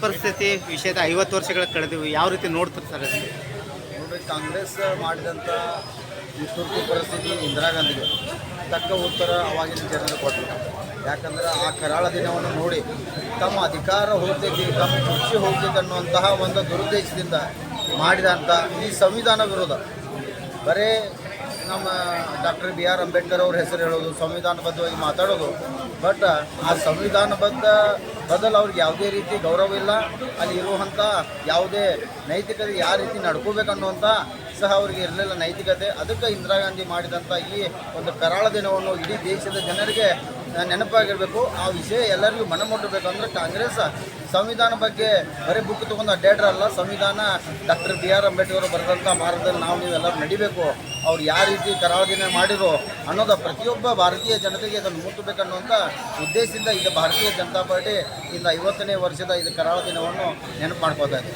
ಪರಿಸ್ಥಿತಿ ವಿಷಯದ 50 ವರ್ಷಗಳ ಕಳೆದಿವೆ, ಯಾವ ರೀತಿ ನೋಡ್ತಾರೆ ಸರ್? ನೋಡ್ರಿ, ಕಾಂಗ್ರೆಸ್ ಮಾಡಿದಂಥ ಈ ತುರ್ತು ಪರಿಸ್ಥಿತಿ ಇಂದಿರಾ ಗಾಂಧಿಗೆ ತಕ್ಕ ಉತ್ತರ ಅವಾಗಿನ ಜನರು ಕೊಟ್ಟರು. ಯಾಕಂದ್ರೆ ಆ ಕರಾಳ ದಿನವನ್ನು ನೋಡಿ ತಮ್ಮ ಅಧಿಕಾರ ಹೋಗ್ತೈತಿ, ತಮ್ಮ ಕುರ್ಚಿ ಹೋಗ್ತೈತಿ ಅನ್ನುವಂತಹ ಒಂದು ದುರುದ್ದೇಶದಿಂದ ಮಾಡಿದಂಥ ಈ ಸಂವಿಧಾನ ವಿರೋಧ. ಬರೀ ನಮ್ಮ ಡಾಕ್ಟರ್ BR ಅಂಬೇಡ್ಕರ್ ಅವ್ರ ಹೆಸರು ಹೇಳೋದು, ಸಂವಿಧಾನಬದ್ಧವಾಗಿ ಮಾತಾಡೋದು, ಬಟ್ ಆ ಸಂವಿಧಾನಬದ್ಧ ಬದಲು ಅವ್ರಿಗೆ ಯಾವುದೇ ರೀತಿ ಗೌರವ ಇಲ್ಲ. ಅಲ್ಲಿ ಇರುವಂಥ ಯಾವುದೇ ನೈತಿಕತೆ ಯಾವ ರೀತಿ ನಡ್ಕೋಬೇಕನ್ನುವಂಥ ಸಹ ಅವರಿಗೆ ಇರಲಿಲ್ಲ ನೈತಿಕತೆ. ಅದಕ್ಕೆ ಇಂದಿರಾ ಗಾಂಧಿ ಮಾಡಿದಂಥ ಈ ಒಂದು ಕರಾಳ ದಿನವನ್ನು ಇಡೀ ದೇಶದ ಜನರಿಗೆ ನೆನಪಾಗಿರಬೇಕು. ಆ ವಿಷಯ ಎಲ್ಲರಿಗೂ ಮನಮುಟ್ಟಬೇಕು. ಅಂದರೆ ಕಾಂಗ್ರೆಸ್ ಸಂವಿಧಾನ ಬಗ್ಗೆ ಬರೀ ಬುಕ್ ತೊಗೊಂಡು ಅಡ್ಡಾಡ್ರಲ್ಲ, ಸಂವಿಧಾನ ಡಾಕ್ಟರ್ BR ಅಂಬೇಡ್ಕರ್ ಬರೆದಂಥ ಮಾರ್ಗದಲ್ಲಿ ನಾವು ನೀವೆಲ್ಲರೂ ನಡಿಬೇಕು. ಅವ್ರು ಯಾವ ರೀತಿ ಕರಾಳ ದಿನ ಮಾಡಿರೋ ಅನ್ನೋದು ಪ್ರತಿಯೊಬ್ಬ ಭಾರತೀಯ ಜನತೆಗೆ ಅದನ್ನು ಮುಟ್ಟಬೇಕನ್ನುವಂಥ ಉದ್ದೇಶದಿಂದ ಇದು ಭಾರತೀಯ ಜನತಾ ಪಾರ್ಟಿ ಇಂದ 50ನೇ ವರ್ಷದ ಇದು ಕರಾಳ ದಿನವನ್ನು ನೆನಪು ಮಾಡ್ಕೋತಾ ಇದೆ.